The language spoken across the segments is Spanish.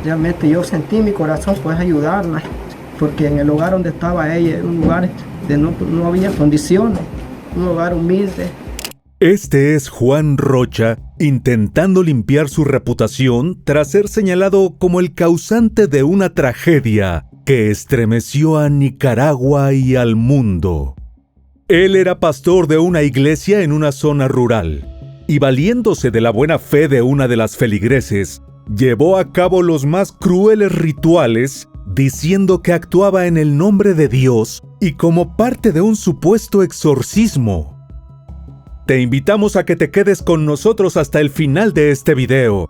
Realmente yo sentí en mi corazón pues ayudarla, porque en el lugar donde estaba ella era un lugar de no había condiciones, un lugar humilde. Este es Juan Rocha intentando limpiar su reputación tras ser señalado como el causante de una tragedia que estremeció a Nicaragua y al mundo. Él era pastor de una iglesia en una zona rural y, valiéndose de la buena fe de una de las feligreses, llevó a cabo los más crueles rituales diciendo que actuaba en el nombre de Dios y como parte de un supuesto exorcismo. Te invitamos a que te quedes con nosotros hasta el final de este video,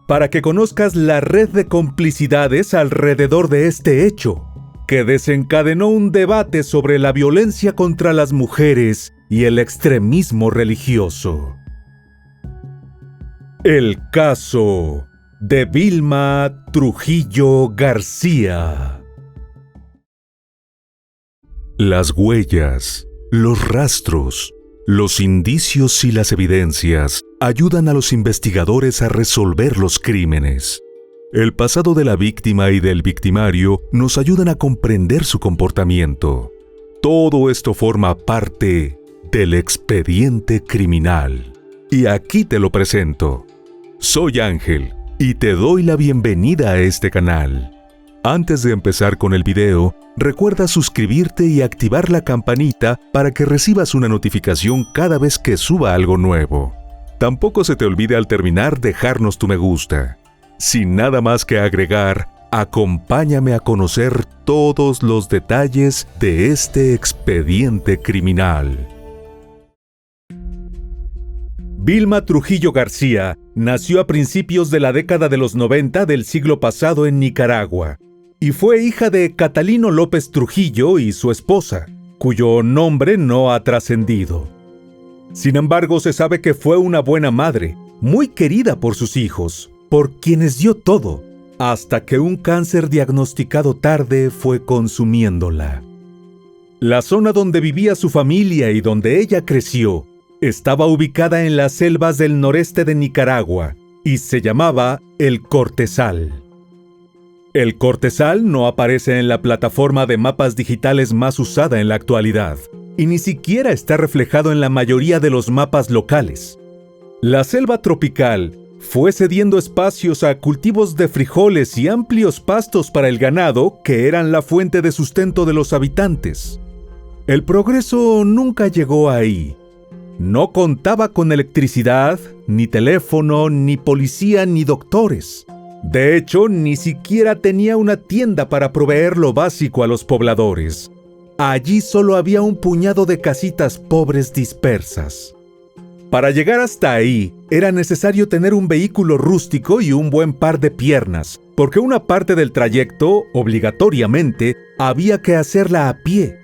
para que conozcas la red de complicidades alrededor de este hecho, que desencadenó un debate sobre la violencia contra las mujeres y el extremismo religioso. El caso de Vilma Trujillo García. Las huellas, los rastros, los indicios y las evidencias ayudan a los investigadores a resolver los crímenes. El pasado de la víctima y del victimario nos ayudan a comprender su comportamiento. Todo esto forma parte del expediente criminal. Y aquí te lo presento. Soy Ángel y te doy la bienvenida a este canal. Antes de empezar con el video, recuerda suscribirte y activar la campanita para que recibas una notificación cada vez que suba algo nuevo. Tampoco se te olvide al terminar dejarnos tu me gusta. Sin nada más que agregar, acompáñame a conocer todos los detalles de este expediente criminal. Vilma Trujillo García nació a principios de la década de los 90 del siglo pasado en Nicaragua y fue hija de Catalino López Trujillo y su esposa, cuyo nombre no ha trascendido. Sin embargo, se sabe que fue una buena madre, muy querida por sus hijos, por quienes dio todo, hasta que un cáncer diagnosticado tarde fue consumiéndola. La zona donde vivía su familia y donde ella creció estaba ubicada en las selvas del noreste de Nicaragua y se llamaba El Cortezal. El Cortezal no aparece en la plataforma de mapas digitales más usada en la actualidad y ni siquiera está reflejado en la mayoría de los mapas locales. La selva tropical fue cediendo espacios a cultivos de frijoles y amplios pastos para el ganado que eran la fuente de sustento de los habitantes. El progreso nunca llegó ahí. No contaba con electricidad, ni teléfono, ni policía, ni doctores. De hecho, ni siquiera tenía una tienda para proveer lo básico a los pobladores. Allí solo había un puñado de casitas pobres dispersas. Para llegar hasta ahí, era necesario tener un vehículo rústico y un buen par de piernas, porque una parte del trayecto, obligatoriamente, había que hacerla a pie.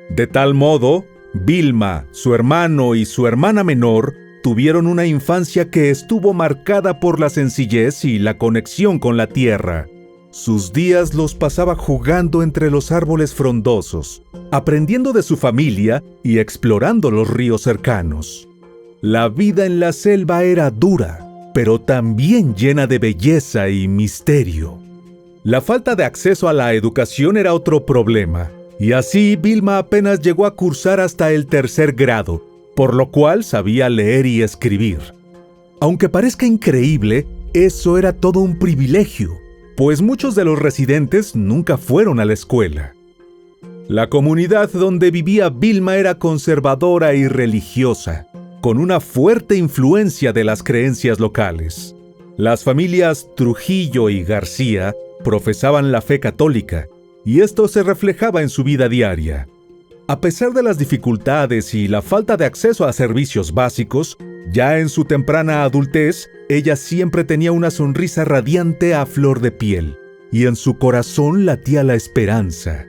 De tal modo, Vilma, su hermano y su hermana menor tuvieron una infancia que estuvo marcada por la sencillez y la conexión con la tierra. Sus días los pasaba jugando entre los árboles frondosos, aprendiendo de su familia y explorando los ríos cercanos. La vida en la selva era dura, pero también llena de belleza y misterio. La falta de acceso a la educación era otro problema, y así Vilma apenas llegó a cursar hasta el 3er grado, por lo cual sabía leer y escribir. Aunque parezca increíble, eso era todo un privilegio, pues muchos de los residentes nunca fueron a la escuela. La comunidad donde vivía Vilma era conservadora y religiosa, con una fuerte influencia de las creencias locales. Las familias Trujillo y García profesaban la fe católica, y esto se reflejaba en su vida diaria. A pesar de las dificultades y la falta de acceso a servicios básicos, ya en su temprana adultez, ella siempre tenía una sonrisa radiante a flor de piel, y en su corazón latía la esperanza.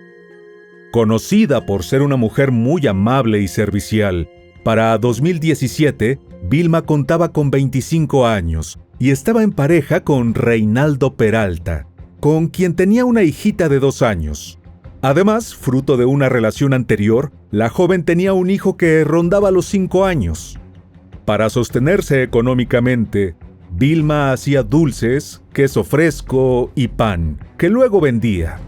Conocida por ser una mujer muy amable y servicial, para 2017, Vilma contaba con 25 años y estaba en pareja con Reinaldo Peralta, con quien tenía una hijita de 2 años. Además, fruto de una relación anterior, la joven tenía un hijo que rondaba los 5 años. Para sostenerse económicamente, Vilma hacía dulces, queso fresco y pan, que luego vendía.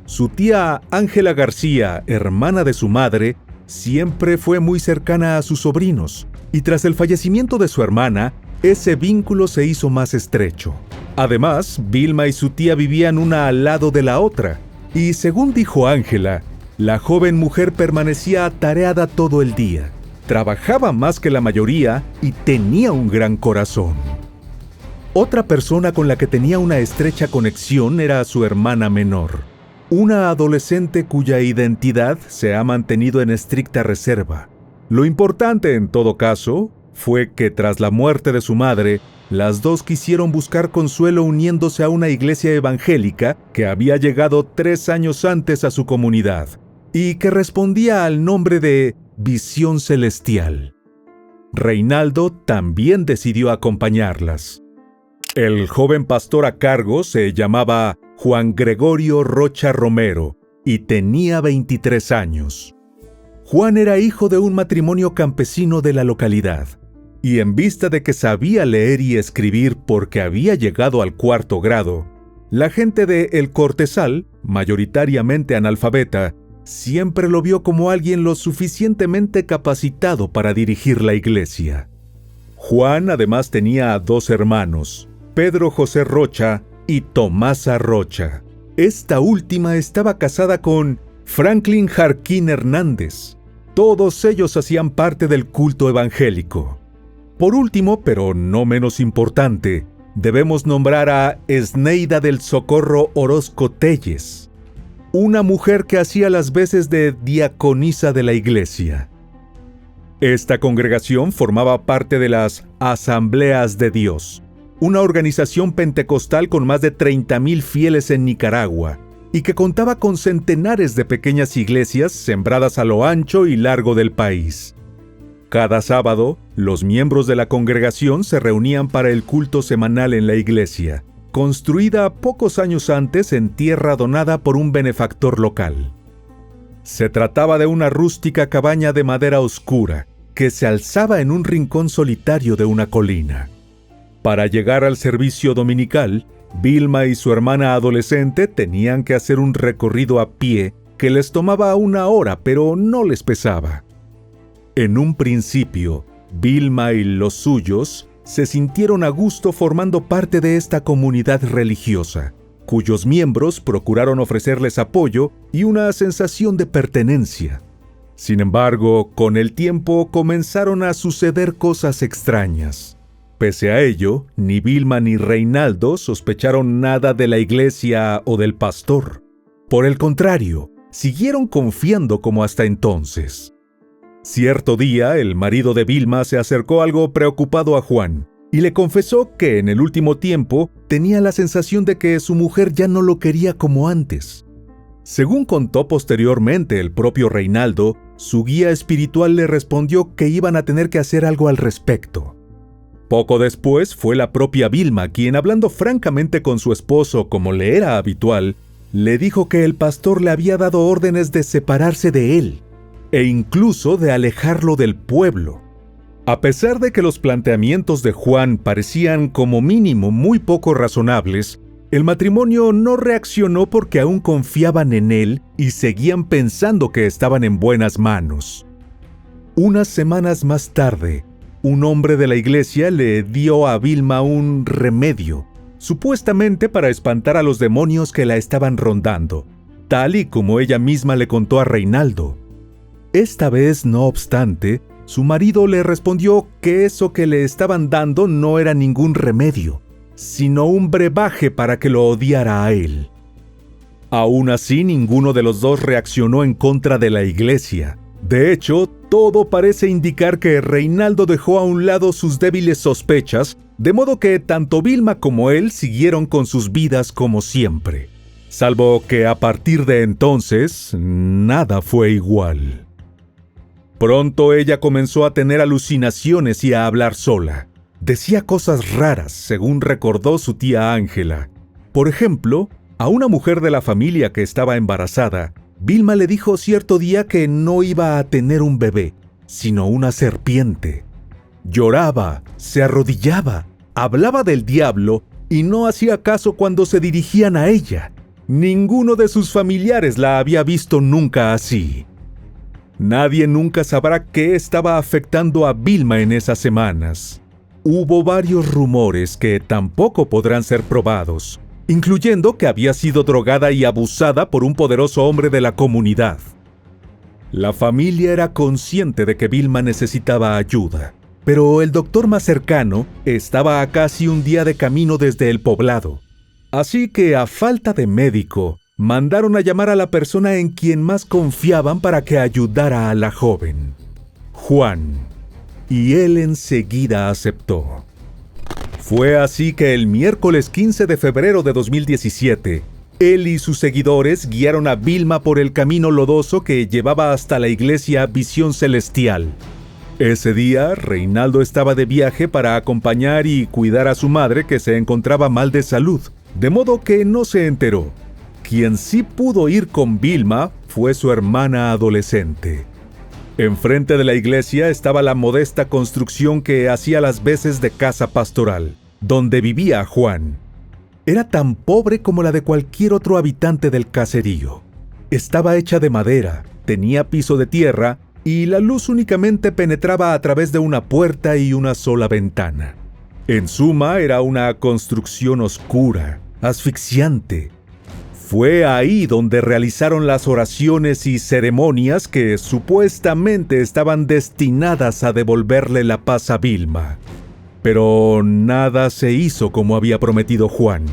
Su tía Ángela García, hermana de su madre, siempre fue muy cercana a sus sobrinos, y tras el fallecimiento de su hermana, ese vínculo se hizo más estrecho. Además, Vilma y su tía vivían una al lado de la otra, y según dijo Ángela, la joven mujer permanecía atareada todo el día, trabajaba más que la mayoría y tenía un gran corazón. Otra persona con la que tenía una estrecha conexión era su hermana menor, una adolescente cuya identidad se ha mantenido en estricta reserva. Lo importante, en todo caso, fue que tras la muerte de su madre, las dos quisieron buscar consuelo uniéndose a una iglesia evangélica que había llegado 3 años antes a su comunidad y que respondía al nombre de Visión Celestial. Reinaldo también decidió acompañarlas. El joven pastor a cargo se llamaba Juan Gregorio Rocha Romero y tenía 23 años. Juan era hijo de un matrimonio campesino de la localidad, y en vista de que sabía leer y escribir porque había llegado al 4º grado, la gente de El Cortesal, mayoritariamente analfabeta, siempre lo vio como alguien lo suficientemente capacitado para dirigir la iglesia. Juan además tenía 2 hermanos, Pedro José Rocha y Tomasa Rocha. Esta última estaba casada con Franklin Jarquín Hernández. Todos ellos hacían parte del culto evangélico. Por último, pero no menos importante, debemos nombrar a Esneida del Socorro Orozco Telles, una mujer que hacía las veces de diaconisa de la iglesia. Esta congregación formaba parte de las Asambleas de Dios, una organización pentecostal con más de 30,000 fieles en Nicaragua y que contaba con centenares de pequeñas iglesias sembradas a lo ancho y largo del país. Cada sábado, los miembros de la congregación se reunían para el culto semanal en la iglesia, construida pocos años antes en tierra donada por un benefactor local. Se trataba de una rústica cabaña de madera oscura que se alzaba en un rincón solitario de una colina. Para llegar al servicio dominical, Vilma y su hermana adolescente tenían que hacer un recorrido a pie que les tomaba 1 hora, pero no les pesaba. En un principio, Vilma y los suyos se sintieron a gusto formando parte de esta comunidad religiosa, cuyos miembros procuraron ofrecerles apoyo y una sensación de pertenencia. Sin embargo, con el tiempo comenzaron a suceder cosas extrañas. Pese a ello, ni Vilma ni Reinaldo sospecharon nada de la iglesia o del pastor. Por el contrario, siguieron confiando como hasta entonces. Cierto día, el marido de Vilma se acercó algo preocupado a Juan y le confesó que en el último tiempo tenía la sensación de que su mujer ya no lo quería como antes. Según contó posteriormente el propio Reinaldo, su guía espiritual le respondió que iban a tener que hacer algo al respecto. Poco después fue la propia Vilma quien, hablando francamente con su esposo como le era habitual, le dijo que el pastor le había dado órdenes de separarse de él e incluso de alejarlo del pueblo. A pesar de que los planteamientos de Juan parecían como mínimo muy poco razonables, el matrimonio no reaccionó porque aún confiaban en él y seguían pensando que estaban en buenas manos. Unas semanas más tarde, un hombre de la iglesia le dio a Vilma un remedio, supuestamente para espantar a los demonios que la estaban rondando, tal y como ella misma le contó a Reinaldo. Esta vez, no obstante, su marido le respondió que eso que le estaban dando no era ningún remedio, sino un brebaje para que lo odiara a él. Aún así, ninguno de los dos reaccionó en contra de la iglesia. De hecho, todo parece indicar que Reinaldo dejó a un lado sus débiles sospechas, de modo que tanto Vilma como él siguieron con sus vidas como siempre. Salvo que a partir de entonces, nada fue igual. Pronto ella comenzó a tener alucinaciones y a hablar sola. Decía cosas raras, según recordó su tía Ángela. Por ejemplo, a una mujer de la familia que estaba embarazada, Vilma le dijo cierto día que no iba a tener un bebé, sino una serpiente. Lloraba, se arrodillaba, hablaba del diablo y no hacía caso cuando se dirigían a ella. Ninguno de sus familiares la había visto nunca así. Nadie nunca sabrá qué estaba afectando a Vilma en esas semanas. Hubo varios rumores que tampoco podrán ser probados, incluyendo que había sido drogada y abusada por un poderoso hombre de la comunidad. La familia era consciente de que Vilma necesitaba ayuda, pero el doctor más cercano estaba a casi un día de camino desde el poblado. Así que, a falta de médico, mandaron a llamar a la persona en quien más confiaban para que ayudara a la joven, Juan. Y él enseguida aceptó. Fue así que el miércoles 15 de febrero de 2017, él y sus seguidores guiaron a Vilma por el camino lodoso que llevaba hasta la iglesia Visión Celestial. Ese día, Reinaldo estaba de viaje para acompañar y cuidar a su madre que se encontraba mal de salud, de modo que no se enteró. Quien sí pudo ir con Vilma fue su hermana adolescente. Enfrente de la iglesia estaba la modesta construcción que hacía las veces de casa pastoral, donde vivía Juan. Era tan pobre como la de cualquier otro habitante del caserío. Estaba hecha de madera, tenía piso de tierra y la luz únicamente penetraba a través de una puerta y una sola ventana. En suma, era una construcción oscura, asfixiante. Fue ahí donde realizaron las oraciones y ceremonias que supuestamente estaban destinadas a devolverle la paz a Vilma. Pero nada se hizo como había prometido Juan,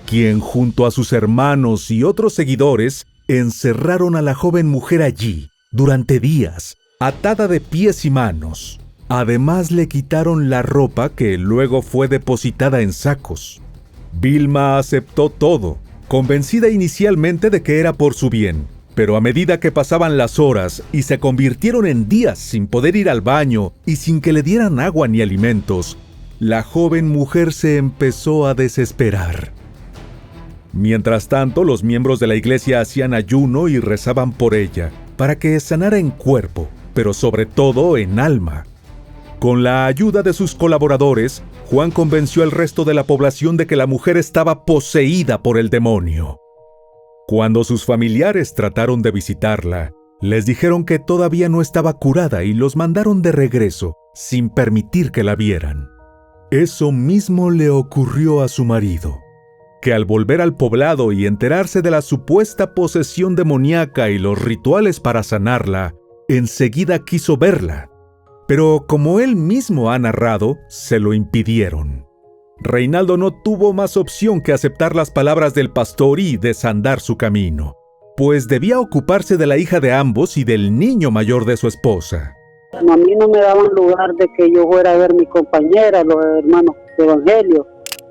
quien junto a sus hermanos y otros seguidores encerraron a la joven mujer allí durante días, atada de pies y manos. Además le quitaron la ropa que luego fue depositada en sacos. Vilma aceptó todo, convencida inicialmente de que era por su bien, pero a medida que pasaban las horas y se convirtieron en días sin poder ir al baño y sin que le dieran agua ni alimentos, la joven mujer se empezó a desesperar. Mientras tanto, los miembros de la iglesia hacían ayuno y rezaban por ella, para que sanara en cuerpo, pero sobre todo en alma. Con la ayuda de sus colaboradores, Juan convenció al resto de la población de que la mujer estaba poseída por el demonio. Cuando sus familiares trataron de visitarla, les dijeron que todavía no estaba curada y los mandaron de regreso, sin permitir que la vieran. Eso mismo le ocurrió a su marido, que al volver al poblado y enterarse de la supuesta posesión demoníaca y los rituales para sanarla, enseguida quiso verla. Pero como él mismo ha narrado, se lo impidieron. Reinaldo no tuvo más opción que aceptar las palabras del pastor y desandar su camino, pues debía ocuparse de la hija de ambos y del niño mayor de su esposa. A mí no me daban lugar de que yo fuera a ver a mi compañera, los hermanos de evangelio.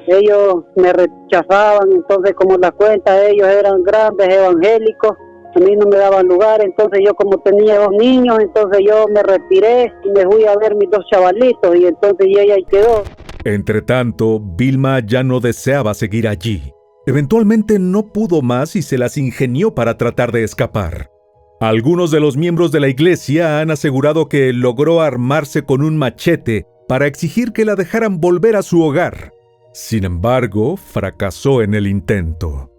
Ellos me rechazaban, entonces como las cuentas ellos eran grandes evangélicos, a mí no me daban lugar, entonces yo como tenía 2 niños, entonces yo me retiré y me fui a ver mis 2 chavalitos y entonces ella ahí quedó. Entretanto, Vilma ya no deseaba seguir allí. Eventualmente no pudo más y se las ingenió para tratar de escapar. Algunos de los miembros de la iglesia han asegurado que logró armarse con un machete para exigir que la dejaran volver a su hogar. Sin embargo, fracasó en el intento.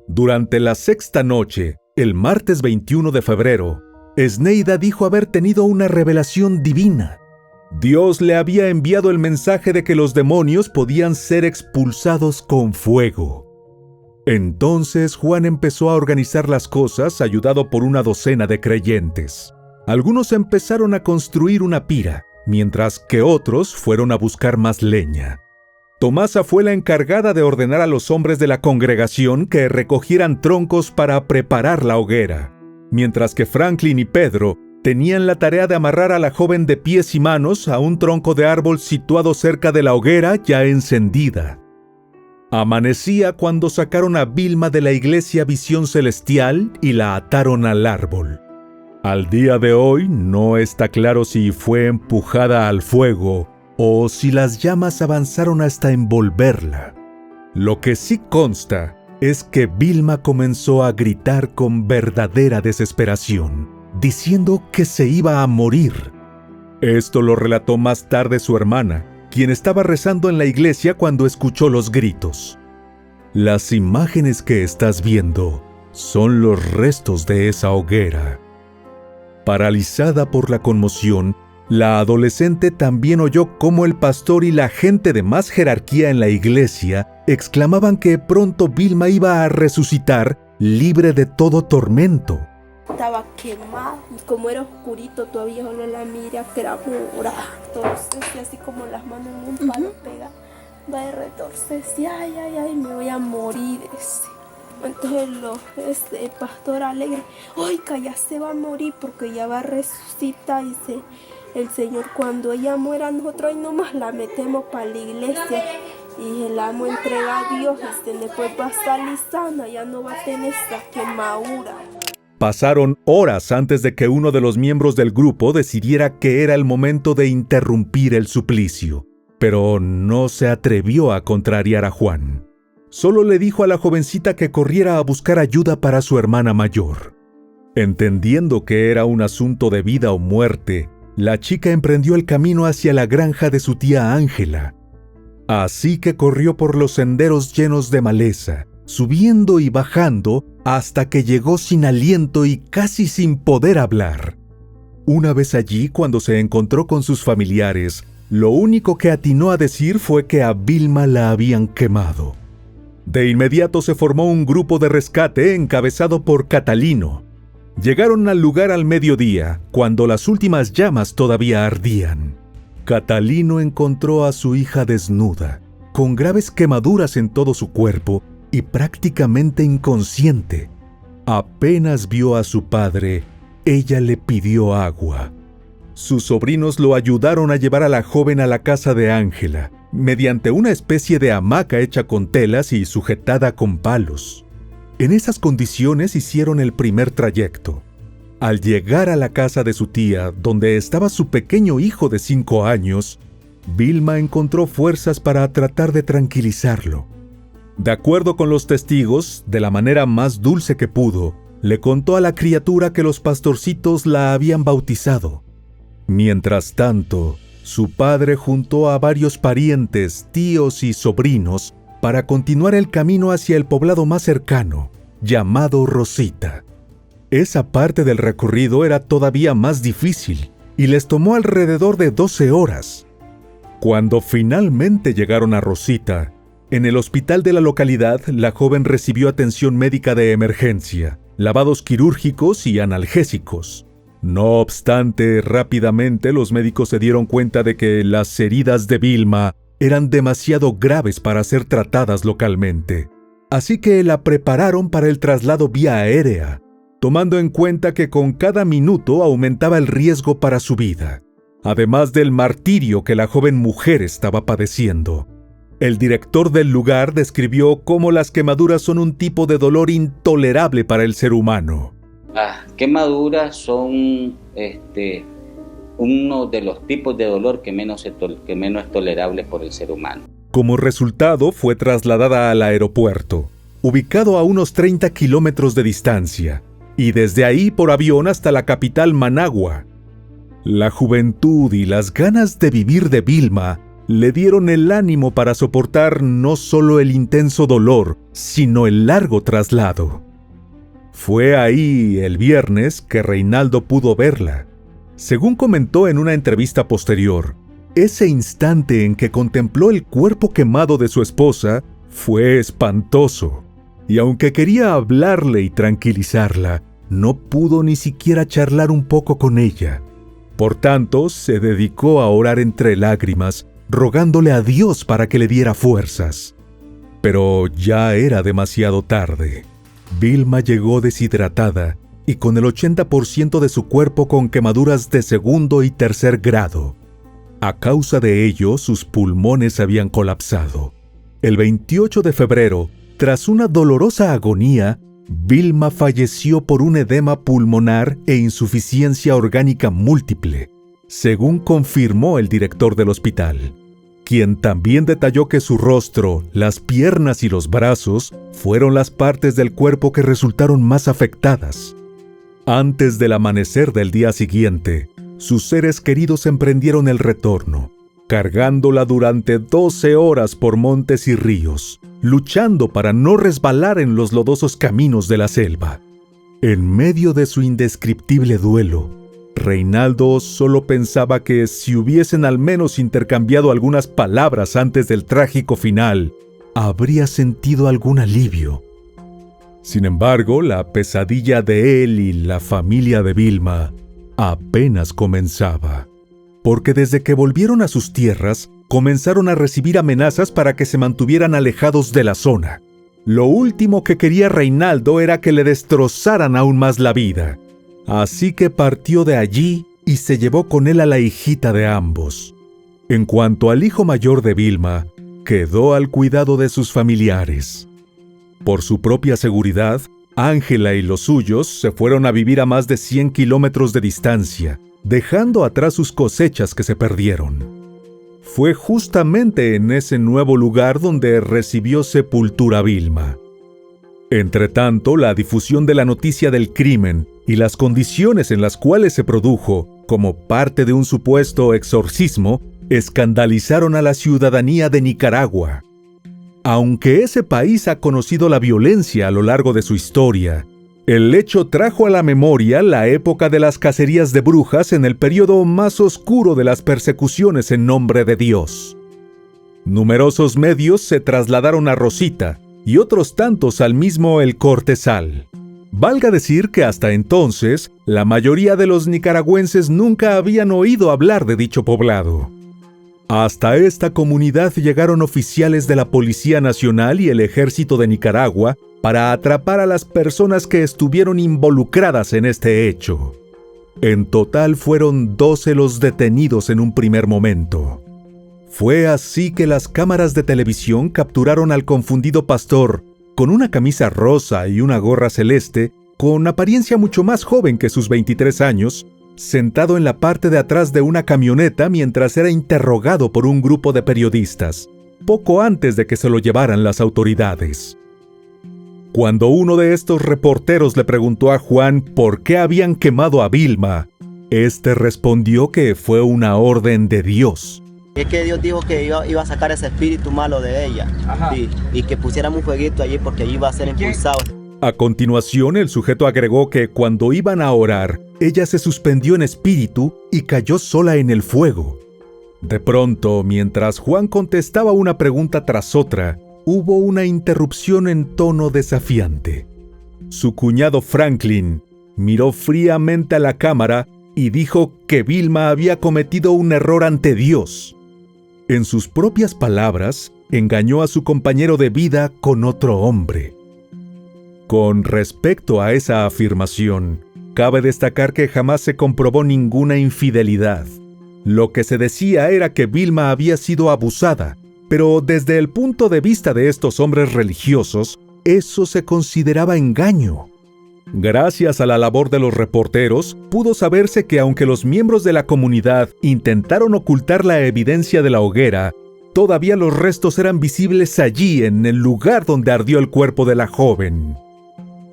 Durante la 6ª noche, el martes 21 de febrero, Esneida dijo haber tenido una revelación divina. Dios le había enviado el mensaje de que los demonios podían ser expulsados con fuego. Entonces Juan empezó a organizar las cosas, ayudado por una docena de creyentes. Algunos empezaron a construir una pira, mientras que otros fueron a buscar más leña. Tomasa fue la encargada de ordenar a los hombres de la congregación que recogieran troncos para preparar la hoguera, mientras que Franklin y Pedro tenían la tarea de amarrar a la joven de pies y manos a un tronco de árbol situado cerca de la hoguera ya encendida. Amanecía cuando sacaron a Vilma de la iglesia Visión Celestial y la ataron al árbol. Al día de hoy no está claro si fue empujada al fuego o si las llamas avanzaron hasta envolverla. Lo que sí consta es que Vilma comenzó a gritar con verdadera desesperación, diciendo que se iba a morir. Esto lo relató más tarde su hermana, quien estaba rezando en la iglesia cuando escuchó los gritos. Las imágenes que estás viendo son los restos de esa hoguera. Paralizada por la conmoción, la adolescente también oyó cómo el pastor y la gente de más jerarquía en la iglesia exclamaban que pronto Vilma iba a resucitar libre de todo tormento. Estaba quemada y como era oscurito todavía solo la mira que era morada. Entonces así como las manos en un palo pegadas, va a retorcerse, ay, me voy a morir. Entonces el pastor alegre, oiga, ya se va a morir porque ya va a resucitar. Dice el Señor, cuando ella muera nosotros ahí nomás la metemos para la iglesia y la vamos a entregar a Dios. Después va a salir sana, ya no va a tener esa quemadura. Pasaron horas antes de que uno de los miembros del grupo decidiera que era el momento de interrumpir el suplicio, pero no se atrevió a contrariar a Juan. Solo le dijo a la jovencita que corriera a buscar ayuda para su hermana mayor. Entendiendo que era un asunto de vida o muerte, la chica emprendió el camino hacia la granja de su tía Ángela. Así que corrió por los senderos llenos de maleza, subiendo y bajando hasta que llegó sin aliento y casi sin poder hablar. Una vez allí, cuando se encontró con sus familiares, lo único que atinó a decir fue que a Vilma la habían quemado. De inmediato se formó un grupo de rescate encabezado por Catalino. Llegaron al lugar al mediodía, cuando las últimas llamas todavía ardían. Catalino encontró a su hija desnuda, con graves quemaduras en todo su cuerpo y prácticamente inconsciente. Apenas vio a su padre, ella le pidió agua. Sus sobrinos lo ayudaron a llevar a la joven a la casa de Ángela, mediante una especie de hamaca hecha con telas y sujetada con palos. En esas condiciones hicieron el primer trayecto. Al llegar a la casa de su tía, donde estaba su pequeño hijo de 5 años, Vilma encontró fuerzas para tratar de tranquilizarlo. De acuerdo con los testigos, de la manera más dulce que pudo, le contó a la criatura que los pastorcitos la habían bautizado. Mientras tanto, su padre juntó a varios parientes, tíos y sobrinos para continuar el camino hacia el poblado más cercano, llamado Rosita. Esa parte del recorrido era todavía más difícil y les tomó alrededor de 12 horas. Cuando finalmente llegaron a Rosita, en el hospital de la localidad, la joven recibió atención médica de emergencia, lavados quirúrgicos y analgésicos. No obstante, rápidamente los médicos se dieron cuenta de que las heridas de Vilma eran demasiado graves para ser tratadas localmente. Así que la prepararon para el traslado vía aérea, tomando en cuenta que con cada minuto aumentaba el riesgo para su vida, además del martirio que la joven mujer estaba padeciendo. El director del lugar describió cómo las quemaduras son un tipo de dolor intolerable para el ser humano. Las quemaduras son uno de los tipos de dolor que menos es tolerable por el ser humano. Como resultado, fue trasladada al aeropuerto, ubicado a unos 30 kilómetros de distancia, y desde ahí por avión hasta la capital Managua. La juventud y las ganas de vivir de Vilma le dieron el ánimo para soportar no solo el intenso dolor, sino el largo traslado. Fue ahí, el viernes, que Reinaldo pudo verla. Según comentó en una entrevista posterior, ese instante en que contempló el cuerpo quemado de su esposa fue espantoso, y aunque quería hablarle y tranquilizarla, no pudo ni siquiera charlar un poco con ella. Por tanto, se dedicó a orar entre lágrimas, rogándole a Dios para que le diera fuerzas. Pero ya era demasiado tarde. Vilma llegó deshidratada y con el 80% de su cuerpo con quemaduras de segundo y tercer grado. A causa de ello, sus pulmones habían colapsado. El 28 de febrero, tras una dolorosa agonía, Vilma falleció por un edema pulmonar e insuficiencia orgánica múltiple, según confirmó el director del hospital, quien también detalló que su rostro, las piernas y los brazos fueron las partes del cuerpo que resultaron más afectadas. Antes del amanecer del día siguiente, sus seres queridos emprendieron el retorno, cargándola durante 12 horas por montes y ríos, luchando para no resbalar en los lodosos caminos de la selva. En medio de su indescriptible duelo, Reinaldo solo pensaba que si hubiesen al menos intercambiado algunas palabras antes del trágico final, habría sentido algún alivio. Sin embargo, la pesadilla de él y la familia de Vilma apenas comenzaba, porque desde que volvieron a sus tierras, comenzaron a recibir amenazas para que se mantuvieran alejados de la zona. Lo último que quería Reinaldo era que le destrozaran aún más la vida. Así que partió de allí y se llevó con él a la hijita de ambos. En cuanto al hijo mayor de Vilma, quedó al cuidado de sus familiares. Por su propia seguridad, Ángela y los suyos se fueron a vivir a más de 100 kilómetros de distancia, dejando atrás sus cosechas que se perdieron. Fue justamente en ese nuevo lugar donde recibió sepultura Vilma. Entretanto, la difusión de la noticia del crimen y las condiciones en las cuales se produjo, como parte de un supuesto exorcismo, escandalizaron a la ciudadanía de Nicaragua. Aunque ese país ha conocido la violencia a lo largo de su historia, el hecho trajo a la memoria la época de las cacerías de brujas en el periodo más oscuro de las persecuciones en nombre de Dios. Numerosos medios se trasladaron a Rosita y otros tantos al mismo El Cortezal. Valga decir que hasta entonces, la mayoría de los nicaragüenses nunca habían oído hablar de dicho poblado. Hasta esta comunidad llegaron oficiales de la Policía Nacional y el Ejército de Nicaragua para atrapar a las personas que estuvieron involucradas en este hecho. En total fueron 12 los detenidos en un primer momento. Fue así que las cámaras de televisión capturaron al confundido pastor con una camisa rosa y una gorra celeste, con apariencia mucho más joven que sus 23 años, sentado en la parte de atrás de una camioneta mientras era interrogado por un grupo de periodistas, poco antes de que se lo llevaran las autoridades. Cuando uno de estos reporteros le preguntó a Juan por qué habían quemado a Vilma, este respondió que fue una orden de Dios. Es que Dios dijo que iba a sacar ese espíritu malo de ella, y que pusiéramos un fueguito allí porque allí iba a ser impulsado. A continuación, el sujeto agregó que cuando iban a orar, ella se suspendió en espíritu y cayó sola en el fuego. De pronto, mientras Juan contestaba una pregunta tras otra, hubo una interrupción en tono desafiante. Su cuñado Franklin miró fríamente a la cámara y dijo que Vilma había cometido un error ante Dios. En sus propias palabras, engañó a su compañero de vida con otro hombre. Con respecto a esa afirmación, cabe destacar que jamás se comprobó ninguna infidelidad. Lo que se decía era que Vilma había sido abusada, pero desde el punto de vista de estos hombres religiosos, eso se consideraba engaño. Gracias a la labor de los reporteros, pudo saberse que aunque los miembros de la comunidad intentaron ocultar la evidencia de la hoguera, todavía los restos eran visibles allí en el lugar donde ardió el cuerpo de la joven.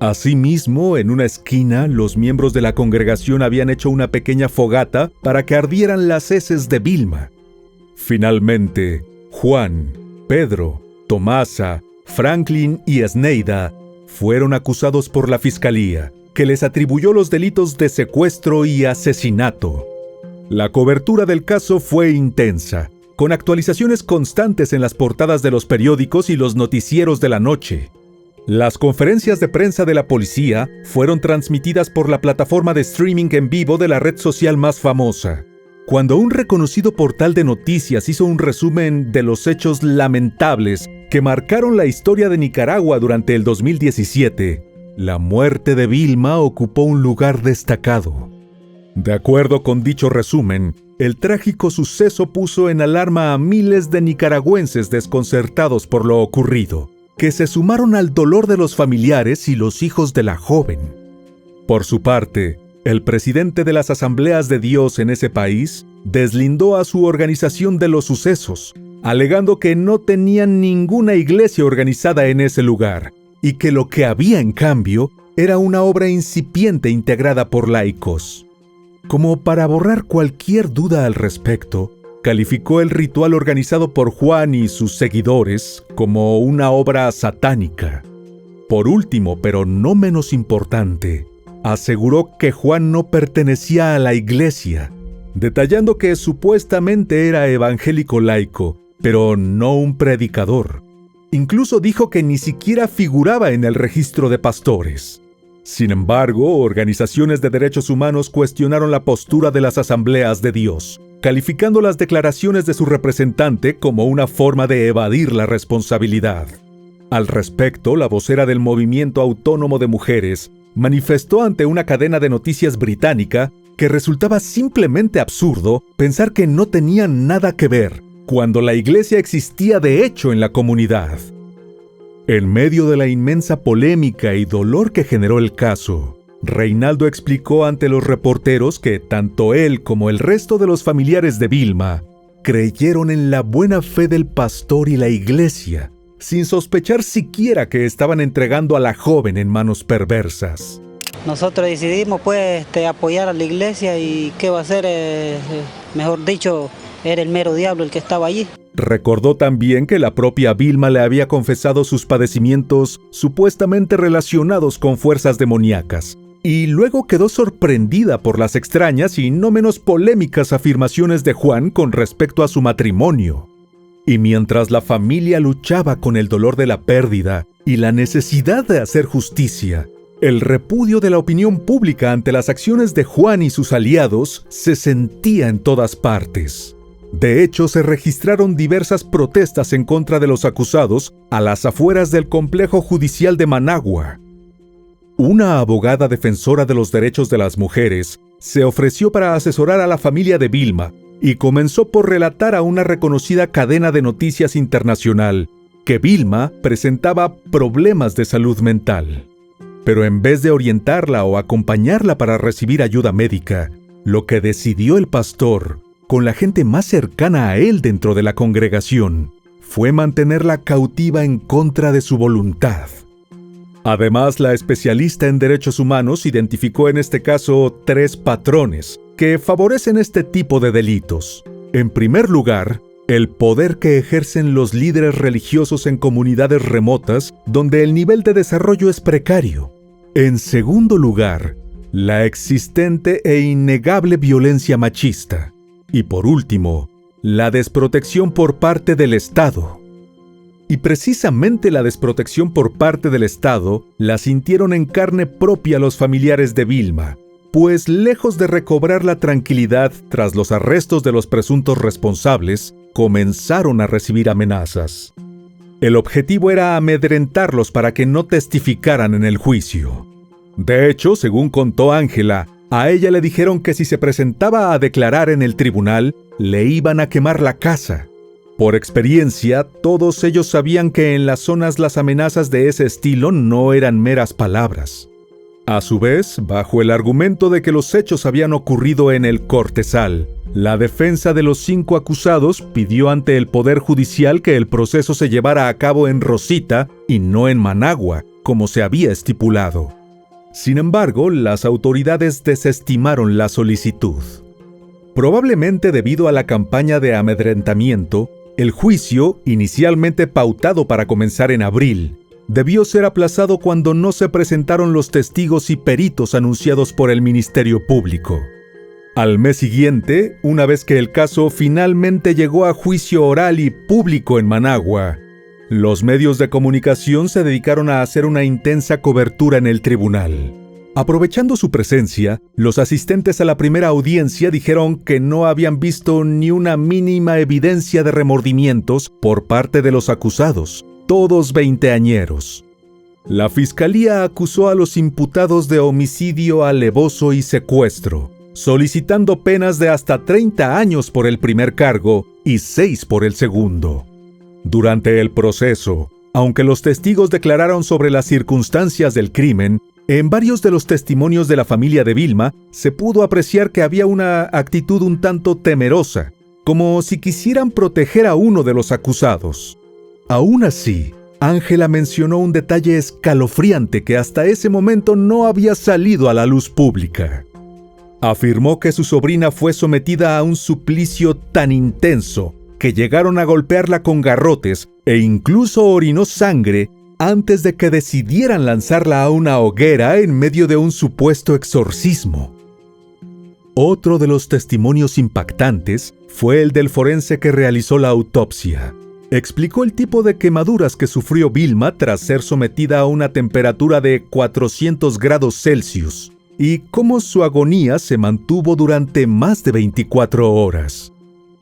Asimismo, en una esquina, los miembros de la congregación habían hecho una pequeña fogata para que ardieran las heces de Vilma. Finalmente, Juan, Pedro, Tomasa, Franklin y Esneida fueron acusados por la fiscalía, que les atribuyó los delitos de secuestro y asesinato. La cobertura del caso fue intensa, con actualizaciones constantes en las portadas de los periódicos y los noticieros de la noche. Las conferencias de prensa de la policía fueron transmitidas por la plataforma de streaming en vivo de la red social más famosa. Cuando un reconocido portal de noticias hizo un resumen de los hechos lamentables que marcaron la historia de Nicaragua durante el 2017, la muerte de Vilma ocupó un lugar destacado. De acuerdo con dicho resumen, el trágico suceso puso en alarma a miles de nicaragüenses desconcertados por lo ocurrido, que se sumaron al dolor de los familiares y los hijos de la joven. Por su parte, el presidente de las Asambleas de Dios en ese país deslindó a su organización de los sucesos, alegando que no tenían ninguna iglesia organizada en ese lugar, y que lo que había en cambio era una obra incipiente integrada por laicos. Como para borrar cualquier duda al respecto, calificó el ritual organizado por Juan y sus seguidores como una obra satánica. Por último, pero no menos importante, aseguró que Juan no pertenecía a la iglesia, detallando que supuestamente era evangélico laico, pero no un predicador. Incluso dijo que ni siquiera figuraba en el registro de pastores. Sin embargo, organizaciones de derechos humanos cuestionaron la postura de las asambleas de Dios, calificando las declaraciones de su representante como una forma de evadir la responsabilidad. Al respecto, la vocera del Movimiento Autónomo de Mujeres manifestó ante una cadena de noticias británica que resultaba simplemente absurdo pensar que no tenían nada que ver, cuando la iglesia existía de hecho en la comunidad. En medio de la inmensa polémica y dolor que generó el caso, Reinaldo explicó ante los reporteros que tanto él como el resto de los familiares de Vilma creyeron en la buena fe del pastor y la iglesia, sin sospechar siquiera que estaban entregando a la joven en manos perversas. Nosotros decidimos apoyar a la iglesia y qué va a hacer, mejor dicho, era el mero diablo el que estaba allí. Recordó también que la propia Vilma le había confesado sus padecimientos supuestamente relacionados con fuerzas demoníacas, y luego quedó sorprendida por las extrañas y no menos polémicas afirmaciones de Juan con respecto a su matrimonio. Y mientras la familia luchaba con el dolor de la pérdida y la necesidad de hacer justicia, el repudio de la opinión pública ante las acciones de Juan y sus aliados se sentía en todas partes. De hecho, se registraron diversas protestas en contra de los acusados a las afueras del complejo judicial de Managua. Una abogada defensora de los derechos de las mujeres se ofreció para asesorar a la familia de Vilma y comenzó por relatar a una reconocida cadena de noticias internacional que Vilma presentaba problemas de salud mental. Pero en vez de orientarla o acompañarla para recibir ayuda médica, lo que decidió el pastor, con la gente más cercana a él dentro de la congregación, fue mantenerla cautiva en contra de su voluntad. Además, la especialista en derechos humanos identificó en este caso 3 patrones que favorecen este tipo de delitos. En primer lugar, el poder que ejercen los líderes religiosos en comunidades remotas donde el nivel de desarrollo es precario. En segundo lugar, la existente e innegable violencia machista. Y por último, la desprotección por parte del Estado. Y precisamente la desprotección por parte del Estado la sintieron en carne propia los familiares de Vilma, pues lejos de recobrar la tranquilidad tras los arrestos de los presuntos responsables, comenzaron a recibir amenazas. El objetivo era amedrentarlos para que no testificaran en el juicio. De hecho, según contó Ángela, a ella le dijeron que si se presentaba a declarar en el tribunal, le iban a quemar la casa. Por experiencia, todos ellos sabían que en las zonas las amenazas de ese estilo no eran meras palabras. A su vez, bajo el argumento de que los hechos habían ocurrido en el Cortesal, la defensa de los 5 acusados pidió ante el Poder Judicial que el proceso se llevara a cabo en Rosita y no en Managua, como se había estipulado. Sin embargo, las autoridades desestimaron la solicitud. Probablemente debido a la campaña de amedrentamiento, el juicio, inicialmente pautado para comenzar en abril, debió ser aplazado cuando no se presentaron los testigos y peritos anunciados por el Ministerio Público. Al mes siguiente, una vez que el caso finalmente llegó a juicio oral y público en Managua, los medios de comunicación se dedicaron a hacer una intensa cobertura en el tribunal. Aprovechando su presencia, los asistentes a la primera audiencia dijeron que no habían visto ni una mínima evidencia de remordimientos por parte de los acusados, todos veinteañeros. La fiscalía acusó a los imputados de homicidio alevoso y secuestro, solicitando penas de hasta 30 años por el primer cargo y 6 por el segundo. Durante el proceso, aunque los testigos declararon sobre las circunstancias del crimen, en varios de los testimonios de la familia de Vilma se pudo apreciar que había una actitud un tanto temerosa, como si quisieran proteger a uno de los acusados. Aún así, Ángela mencionó un detalle escalofriante que hasta ese momento no había salido a la luz pública. Afirmó que su sobrina fue sometida a un suplicio tan intenso que llegaron a golpearla con garrotes e incluso orinó sangre antes de que decidieran lanzarla a una hoguera en medio de un supuesto exorcismo. Otro de los testimonios impactantes fue el del forense que realizó la autopsia. Explicó el tipo de quemaduras que sufrió Vilma tras ser sometida a una temperatura de 400 grados Celsius y cómo su agonía se mantuvo durante más de 24 horas.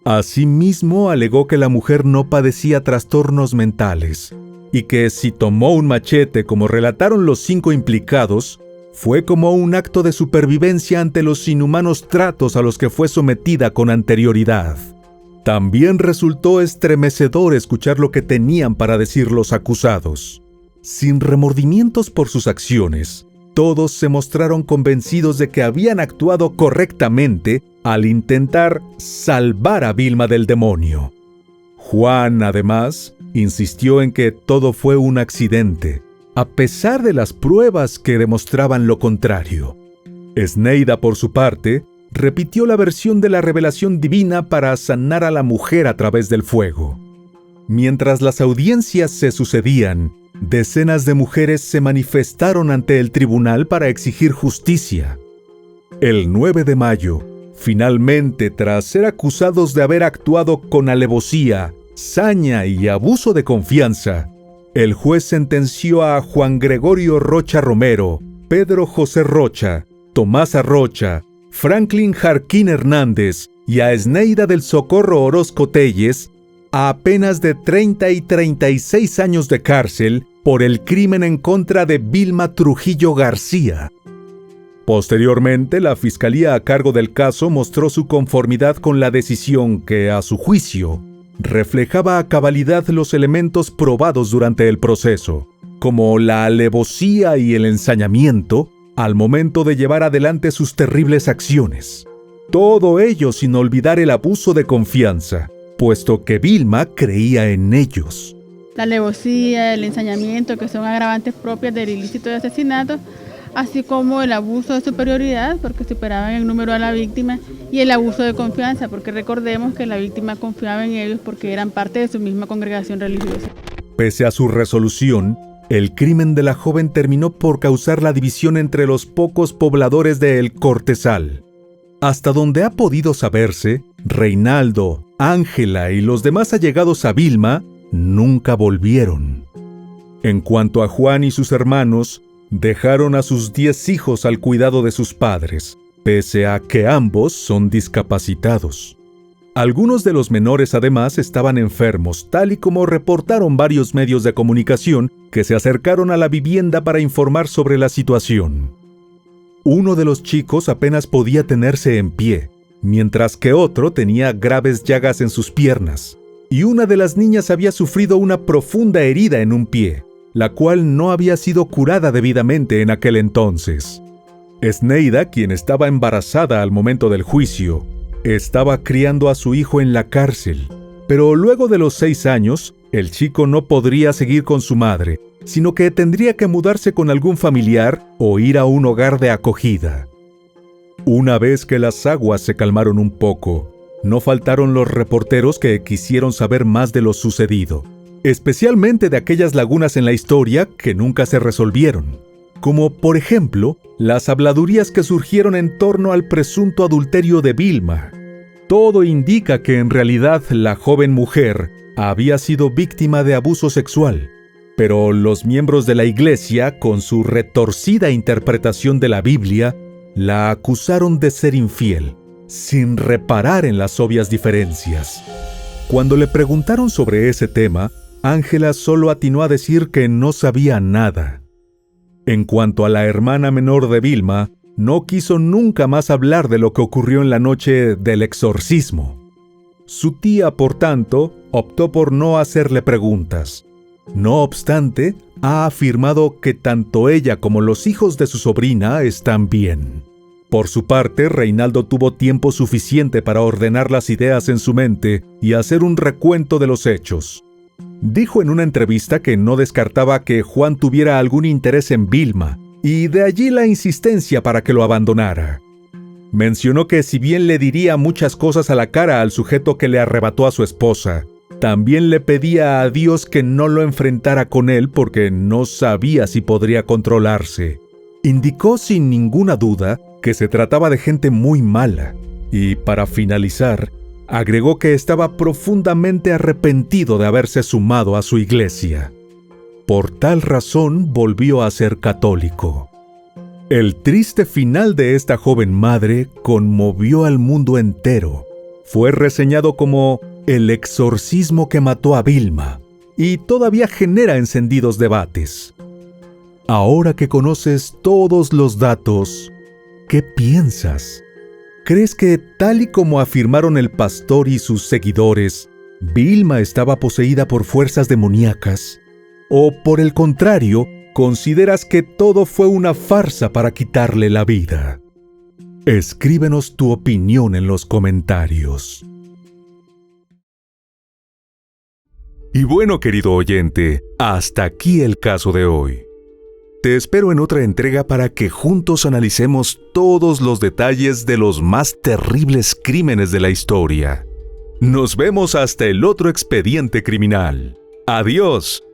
Asimismo, alegó que la mujer no padecía trastornos mentales y que si tomó un machete, como relataron los 5 implicados, fue como un acto de supervivencia ante los inhumanos tratos a los que fue sometida con anterioridad. También resultó estremecedor escuchar lo que tenían para decir los acusados. Sin remordimientos por sus acciones, todos se mostraron convencidos de que habían actuado correctamente al intentar salvar a Vilma del demonio. Juan, además, insistió en que todo fue un accidente, a pesar de las pruebas que demostraban lo contrario. Esneida, por su parte, repitió la versión de la revelación divina para sanar a la mujer a través del fuego. Mientras las audiencias se sucedían, decenas de mujeres se manifestaron ante el tribunal para exigir justicia. El 9 de mayo, finalmente, tras ser acusados de haber actuado con alevosía, saña y abuso de confianza, el juez sentenció a Juan Gregorio Rocha Romero, Pedro José Rocha, Tomás Arrocha, Franklin Jarquín Hernández y a Esneida del Socorro Orozco Telles a penas de 30 y 36 años de cárcel por el crimen en contra de Vilma Trujillo García. Posteriormente, la Fiscalía a cargo del caso mostró su conformidad con la decisión que, a su juicio, reflejaba a cabalidad los elementos probados durante el proceso, como la alevosía y el ensañamiento al momento de llevar adelante sus terribles acciones. Todo ello sin olvidar el abuso de confianza, puesto que Vilma creía en ellos. La alevosía, el ensañamiento, que son agravantes propias del ilícito de asesinato, así como el abuso de superioridad, porque superaban en número a la víctima, y el abuso de confianza, porque recordemos que la víctima confiaba en ellos porque eran parte de su misma congregación religiosa. Pese a su resolución, el crimen de la joven terminó por causar la división entre los pocos pobladores de El Cortezal. Hasta donde ha podido saberse, Reinaldo, Ángela y los demás allegados a Vilma nunca volvieron. En cuanto a Juan y sus hermanos, dejaron a sus 10 hijos al cuidado de sus padres, pese a que ambos son discapacitados. Algunos de los menores además estaban enfermos, tal y como reportaron varios medios de comunicación que se acercaron a la vivienda para informar sobre la situación. Uno de los chicos apenas podía tenerse en pie, mientras que otro tenía graves llagas en sus piernas, y una de las niñas había sufrido una profunda herida en un pie, la cual no había sido curada debidamente en aquel entonces. Esneida, quien estaba embarazada al momento del juicio, estaba criando a su hijo en la cárcel, pero luego de los 6 años, el chico no podría seguir con su madre, sino que tendría que mudarse con algún familiar o ir a un hogar de acogida. Una vez que las aguas se calmaron un poco, no faltaron los reporteros que quisieron saber más de lo sucedido, especialmente de aquellas lagunas en la historia que nunca se resolvieron, como por ejemplo las habladurías que surgieron en torno al presunto adulterio de Vilma. Todo indica que en realidad la joven mujer había sido víctima de abuso sexual, pero los miembros de la iglesia, con su retorcida interpretación de la Biblia, la acusaron de ser infiel, sin reparar en las obvias diferencias. Cuando le preguntaron sobre ese tema, Ángela solo atinó a decir que no sabía nada. En cuanto a la hermana menor de Vilma, no quiso nunca más hablar de lo que ocurrió en la noche del exorcismo. Su tía, por tanto, optó por no hacerle preguntas. No obstante, ha afirmado que tanto ella como los hijos de su sobrina están bien. Por su parte, Reinaldo tuvo tiempo suficiente para ordenar las ideas en su mente y hacer un recuento de los hechos. Dijo en una entrevista que no descartaba que Juan tuviera algún interés en Vilma, y de allí la insistencia para que lo abandonara. Mencionó que si bien le diría muchas cosas a la cara al sujeto que le arrebató a su esposa, también le pedía a Dios que no lo enfrentara con él porque no sabía si podría controlarse. Indicó sin ninguna duda que se trataba de gente muy mala y, para finalizar, agregó que estaba profundamente arrepentido de haberse sumado a su iglesia. Por tal razón volvió a ser católico. El triste final de esta joven madre conmovió al mundo entero. Fue reseñado como el exorcismo que mató a Vilma y todavía genera encendidos debates. Ahora que conoces todos los datos, ¿qué piensas? ¿Crees que, tal y como afirmaron el pastor y sus seguidores, Vilma estaba poseída por fuerzas demoníacas? ¿O, por el contrario, consideras que todo fue una farsa para quitarle la vida? Escríbenos tu opinión en los comentarios. Y bueno, querido oyente, hasta aquí el caso de hoy. Te espero en otra entrega para que juntos analicemos todos los detalles de los más terribles crímenes de la historia. Nos vemos hasta el otro expediente criminal. ¡Adiós!